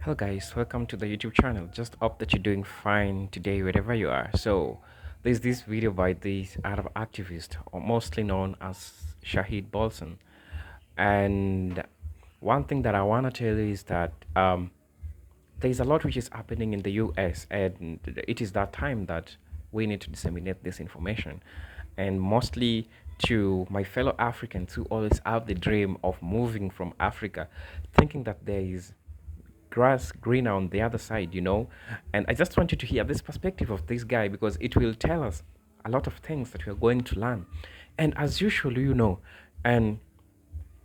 Hello guys, welcome to the YouTube channel. Just hope that you're doing fine today wherever you are. So there's this video by this Arab activist, or mostly known as Shahid Bolson. And one thing that I want to tell you is that there's a lot which is happening in the US, and it is that time that we need to disseminate this information. And mostly to my fellow Africans who always have the dream of moving from Africa, thinking that there is grass greener on the other side. And I just want you to hear this perspective of this guy because it will tell us a lot of things that we are going to learn. And as usual, and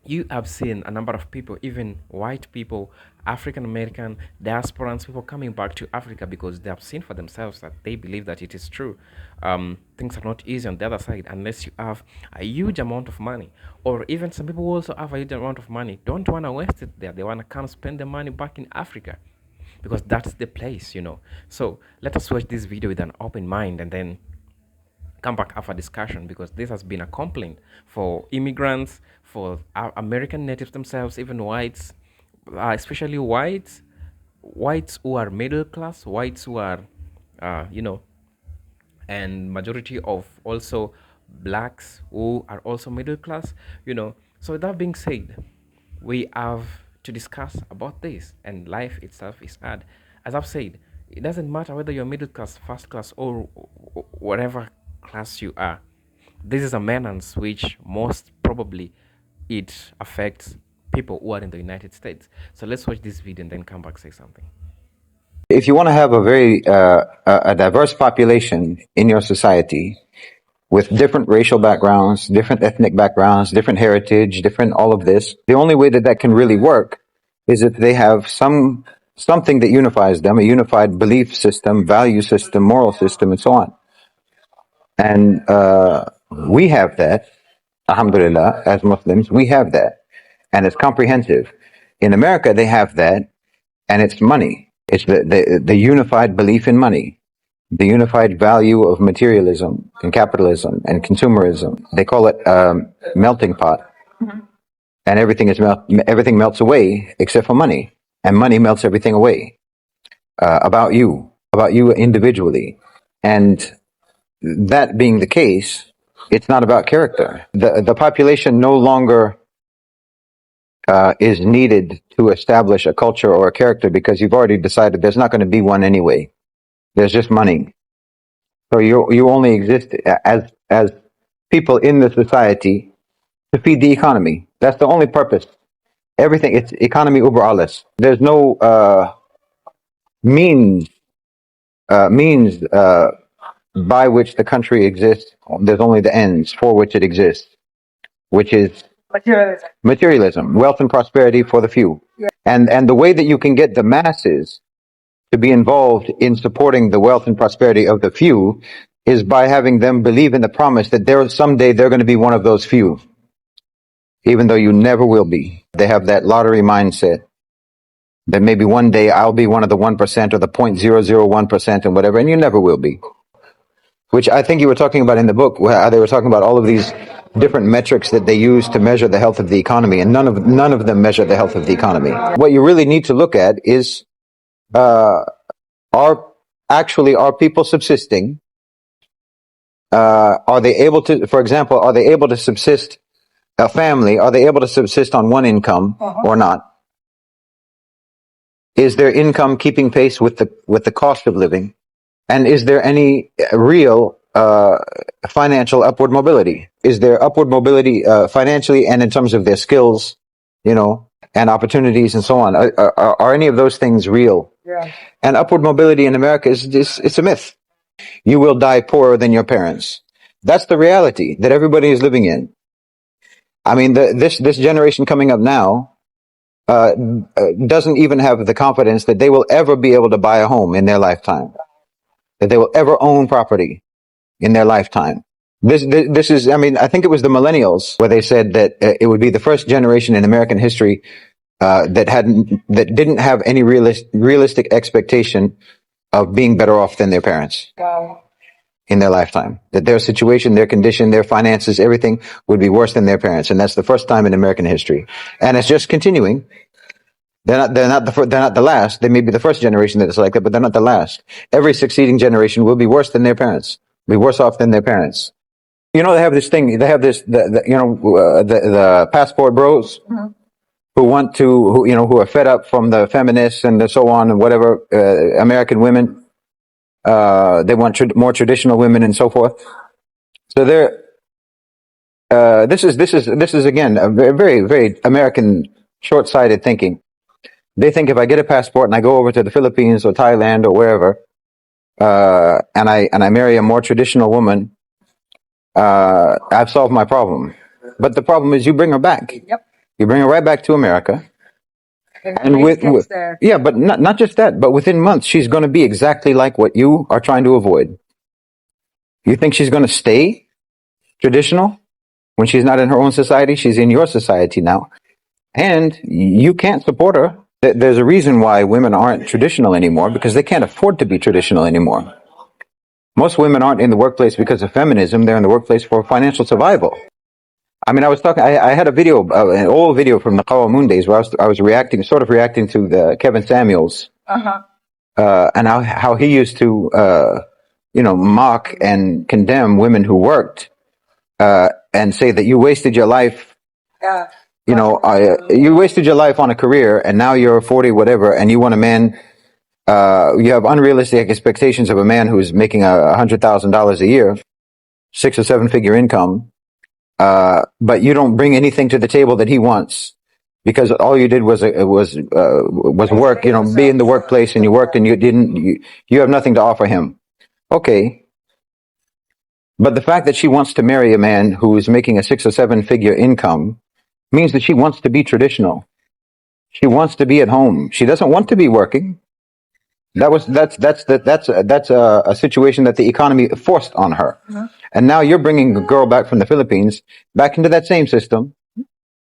you have seen a number of people, even white people, African American, diasporans, people coming back to Africa because they have seen for themselves that they believe that it is true. Things are not easy on the other side unless you have a huge amount of money, or even some people who also have a huge amount of money don't want to waste it there. They want to come spend the money back in Africa because that's the place. So let us watch this video with an open mind and then come back after discussion, because this has been a complaint for immigrants, for American natives themselves, even whites, especially whites who are middle class, whites who are, you know, and majority of also blacks who are also middle class. So with that being said, we have to discuss about this, and life itself is hard. As I've said, it doesn't matter whether you're middle class, first class, or whatever class you are. This is a menace which most probably it affects people who are in the United States. So let's watch this video and then come back say something. If you want to have a very a diverse population in your society with different racial backgrounds, different ethnic backgrounds, different heritage, different all of this, the only way that that can really work is if they have something that unifies them, a unified belief system, value system, moral system, and so on. And we have that, alhamdulillah, as Muslims, we have that, and it's comprehensive. In America, they have that, and it's money. It's the unified belief in money, the unified value of materialism and capitalism and consumerism. They call it melting pot, and everything melts away except for money, and money melts everything away about you individually. And that being the case, it's not about character. The population no longer is needed to establish a culture or a character, because you've already decided there's not going to be one anyway. There's just money. So you only exist as people in the society to feed the economy. That's the only purpose. Everything, it's economy über alles. There's no means by which the country exists. There's only the ends for which it exists, which is materialism, wealth and prosperity for the few. Yeah. And the way that you can get the masses to be involved in supporting the wealth and prosperity of the few is by having them believe in the promise that someday they're going to be one of those few, even though you never will be. They have that lottery mindset that maybe one day I'll be one of the 1% or the 0.001% and whatever, and you never will be. Which I think you were talking about in the book, where they were talking about all of these different metrics that they use to measure the health of the economy, and none of them measure the health of the economy. What you really need to look at is, are people subsisting? Are they able to, for example, are they able to subsist a family? Are they able to subsist on one income or not? Is their income keeping pace with the cost of living? And is there any real financial upward mobility? Is there upward mobility financially and in terms of their skills, and opportunities and so on? Are any of those things real? Yeah. And upward mobility in America it's a myth. You will die poorer than your parents. That's the reality that everybody is living in. I mean, this generation coming up now doesn't even have the confidence that they will ever be able to buy a home in their lifetime, that they will ever own property in their lifetime. This is, I mean, I think it was the millennials where they said that it would be the first generation in American history that didn't have any realistic expectation of being better off than their parents. Wow. In their lifetime, that their situation, their condition, their finances, everything would be worse than their parents. And that's the first time in American history. And it's just continuing. They're not the last. They may be the first generation that is like that, but they're not the last. Every succeeding generation will be worse than their parents. Be worse off than their parents. You know, they have this thing. They have this. The passport bros who want to, who are fed up from the feminists and the so on and whatever, American women. They want more traditional women and so forth. So they're. This is again a very very American short-sighted thinking. They think if I get a passport and I go over to the Philippines or Thailand or wherever, and I marry a more traditional woman, I've solved my problem. But the problem is you bring her back. Yep. You bring her right back to America. And yeah, but not just that, but within months she's going to be exactly like what you are trying to avoid. You think she's going to stay traditional when she's not in her own society? She's in your society now, and you can't support her. There's a reason why women aren't traditional anymore, because they can't afford to be traditional anymore. Most women aren't in the workplace because of feminism. They're in the workplace for financial survival. I mean, I was talking. I had a video, an old video from the Qawamun days, where I was reacting to the Kevin Samuels, and how he used to, mock and condemn women who worked, and say that you wasted your life. You wasted your life on a career, and now you're 40, whatever, and you want a man. You have unrealistic expectations of a man who's making $100,000 a year, 6 or 7 figure income. But you don't bring anything to the table that he wants, because all you did was work. Be in the workplace, and you worked, and you have nothing to offer him. Okay, but the fact that she wants to marry a man who is making a 6 or 7 figure income means that she wants to be traditional. She wants to be at home. She doesn't want to be working. That's a situation that the economy forced on her. And now you're bringing a girl back from the Philippines back into that same system.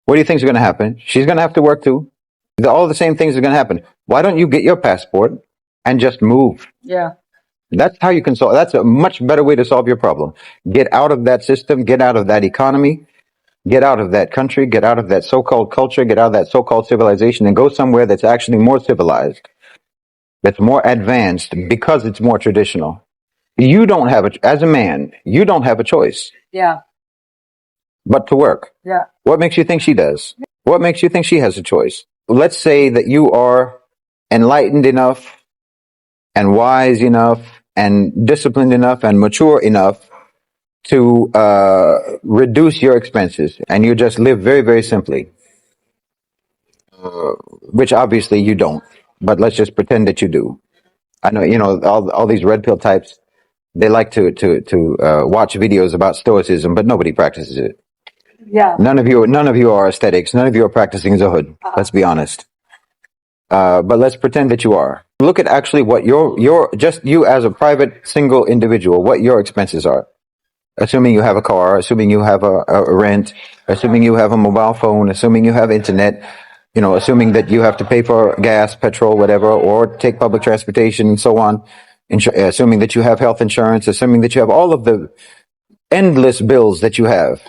What do you think is going to happen? She's going to have to work too. All the same things are going to happen. Why don't you get your passport and just move? Yeah. That's how you can solve. That's a much better way to solve your problem. Get out of that system. Get out of that economy. Get out of that country. Get out of that so-called culture. Get out of that so-called civilization, and go somewhere that's actually more civilized, that's more advanced, because it's more traditional. You don't have as a man, you don't have a choice. Yeah. But to work. Yeah. What makes you think she does? What makes you think she has a choice? Let's say that you are enlightened enough and wise enough and disciplined enough and mature enough to reduce your expenses, and you just live very, very simply, which obviously you don't. But let's just pretend that you do. I know, all these red pill types, they like to watch videos about stoicism, but nobody practices it. Yeah. None of you are aesthetics. None of you are practicing zuhud. Let's be honest. But let's pretend that you are. Look at actually what your just you as a private single individual, what your expenses are. Assuming you have a car, assuming you have a rent, assuming you have a mobile phone, assuming you have internet, assuming that you have to pay for gas, petrol, whatever, or take public transportation and so on, assuming that you have health insurance, assuming that you have all of the endless bills that you have.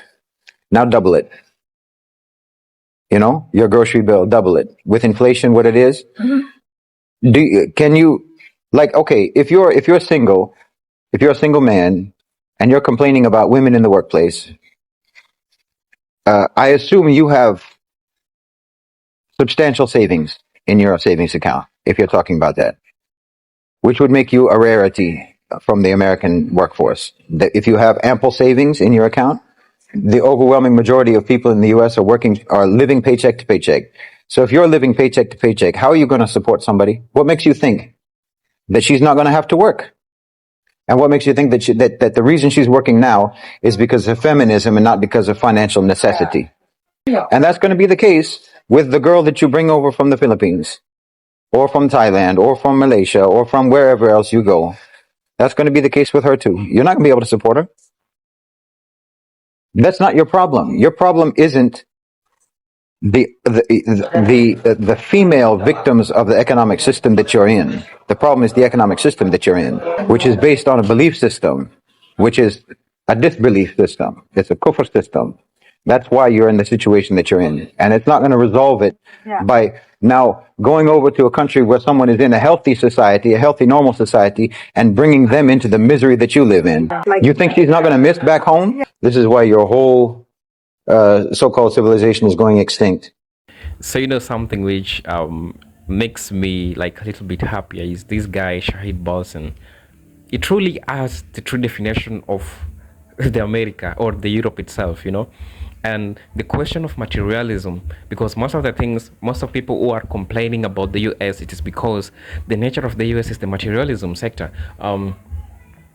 Now double it. Your grocery bill, double it. With inflation, what it is. Can you, okay, if you're single, if you're a single man and you're complaining about women in the workplace, I assume you have substantial savings in your savings account, if you're talking about that, which would make you a rarity from the American workforce. If you have ample savings in your account, the overwhelming majority of people in the U.S. are living paycheck to paycheck. So if you're living paycheck to paycheck, how are you going to support somebody? What makes you think that she's not going to have to work? And what makes you think that the reason she's working now is because of feminism and not because of financial necessity? Yeah. And that's going to be the case with the girl that you bring over from the Philippines, or from Thailand, or from Malaysia, or from wherever else you go. That's going to be the case with her too. You're not going to be able to support her. That's not your problem. Your problem isn't the female victims of the economic system that you're in. The problem is the economic system that you're in, which is based on a belief system, which is a disbelief system. It's a kufr system. That's why you're in the situation that you're in. And it's not going to resolve it by now going over to a country where someone is in a healthy society, a healthy, normal society, and bringing them into the misery that you live in. You think she's not going to miss back home? This is why your whole so-called civilization is going extinct. So you know something which makes me like a little bit happier is this guy Shahid Balsan. It truly has the true definition of the America or the Europe itself, you know. And the question of materialism, because most of the things, most of people who are complaining about the US, it is because the nature of the US is the materialism sector.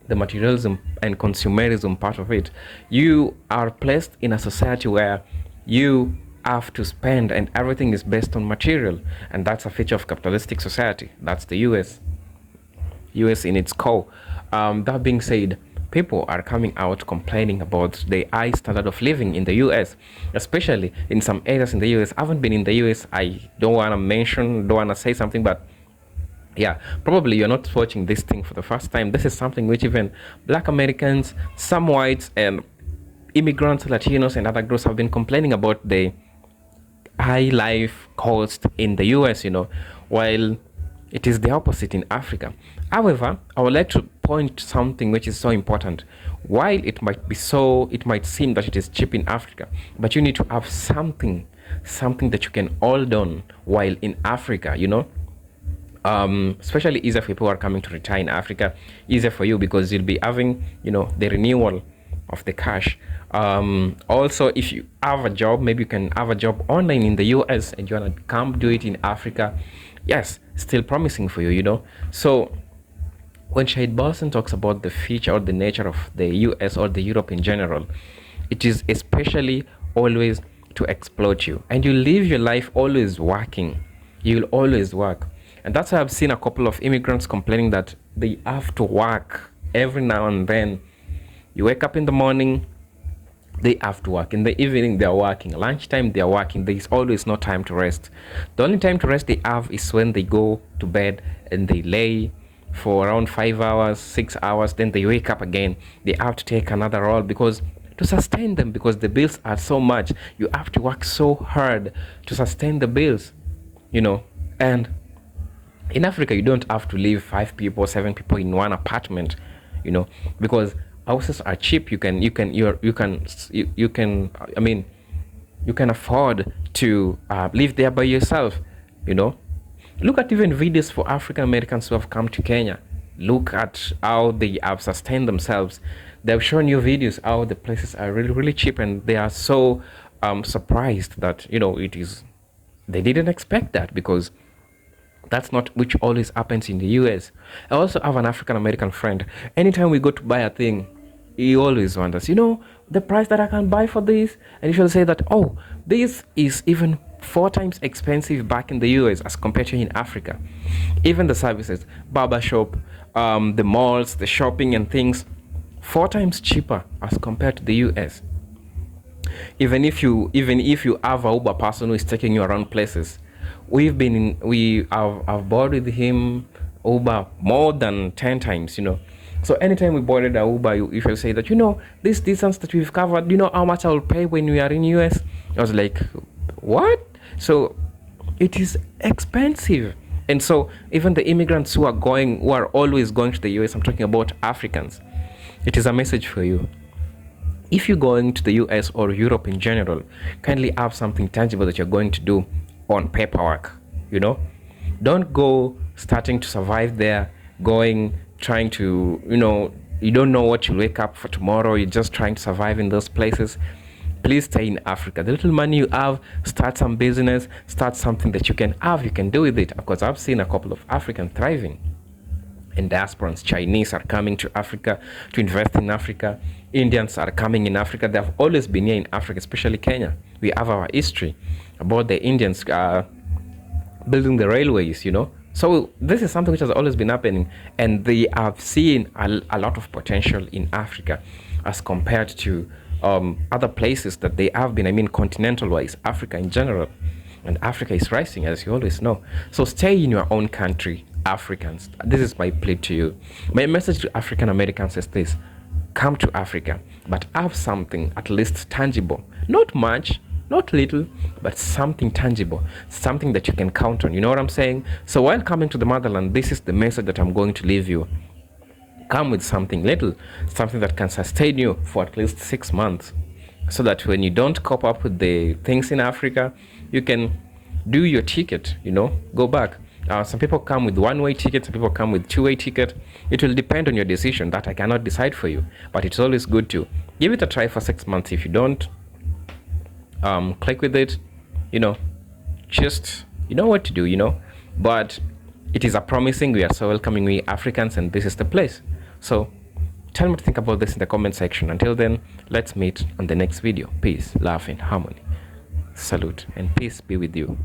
The materialism and consumerism part of it, you are placed in a society where you have to spend and everything is based on material, and that's a feature of capitalistic society. That's the US in its core. That being said, people are coming out complaining about the high standard of living in the US, especially in some areas in the US. I haven't been in the US. I don't want to mention, don't want to say something, but yeah, probably you're not watching this thing for the first time. This is something which even black Americans, some whites, and immigrants, Latinos, and other groups have been complaining about the high life cost in the US, you know, while it is the opposite in Africa. However, I would like to point something which is so important. While it might seem that it is cheap in Africa, but you need to have something that you can hold on while in Africa, you know. Especially easier for people who are coming to retire in Africa, easier for you because you'll be having, you know, the renewal of the cash. Also, if you have a job, maybe you can have a job online in the US and you want to come do it in Africa. Yes, still promising for you, you know. So when Shahid Balsan talks about the feature or the nature of the US or the Europe in general, it is especially always to exploit you. And you live your life always working. You'll always work. And that's why I've seen a couple of immigrants complaining that they have to work every now and then. You wake up in the morning, they have to work. In the evening, they are working. Lunchtime, they are working. There is always no time to rest. The only time to rest they have is when they go to bed and they lay for around 5 hours, 6 hours. Then they wake up again. They have to take another role because to sustain them, because the bills are so much. You have to work so hard to sustain the bills, you know. And in Africa, you don't have to live 5 people, 7 people in one apartment, you know, because houses are cheap. I mean, you can afford to live there by yourself, you know. Look at even videos for African Americans who have come to Kenya. Look at how they have sustained themselves. They've shown you videos how the places are really, really cheap, and they are so surprised that, you know, they didn't expect that because that's not which always happens in the US. I also have an African American friend. Anytime we go to buy a thing, he always wonders, you know, the price that I can buy for this. And he shall say that, oh, this is even 4 times expensive back in the US as compared to in Africa. Even the services, barber shop, the malls, the shopping and things, 4 times cheaper as compared to the US. Even if you have a Uber person who is taking you around places, we have boarded him Uber more than 10 times, you know. So anytime we boarded a Uber, if you say that, you know, this distance that we've covered, you know how much I will pay when we are in US? I was like, what? So it is expensive. And so even the immigrants who are always going to the US, I'm talking about Africans, it is a message for you. If you're going to the US or Europe in general, kindly have something tangible that you're going to do on paperwork, you know. Don't go starting to survive there, trying to, you know, you don't know what you'll wake up for tomorrow. You're just trying to survive in those places. Please stay in Africa. The little money you have, start some business, start something that you can do with it. Of course, I've seen a couple of Africans thriving. And diasporans, Chinese are coming to Africa to invest in Africa. Indians are coming in Africa. They have always been here in Africa, especially Kenya. We have our history about the Indians building the railways, you know. So this is something which has always been happening, and they have seen a lot of potential in Africa as compared to other places that they have been. I mean, continental-wise, Africa in general. And Africa is rising, as you always know. So stay in your own country, Africans. This is my plea to you. My message to African Americans is this: come to Africa, but have something at least tangible. Not much, not little, but something tangible, something that you can count on. You know what I'm saying? So while coming to the motherland, this is the message that I'm going to leave you. Come with something little, something that can sustain you for at least 6 months, so that when you don't cope up with the things in Africa, you can do your ticket, go back. Some people come with one-way ticket, some people come with two-way ticket. It will depend on your decision. That I cannot decide for you, but it's always good to give it a try for 6 months. If you don't click with it, you know, just you know what to do, But it is a promising. We are so welcoming, we Africans, and this is the place. So tell me to think about this in the comment section. Until then, let's meet on the next video. Peace, love, and harmony. Salute, and peace be with you.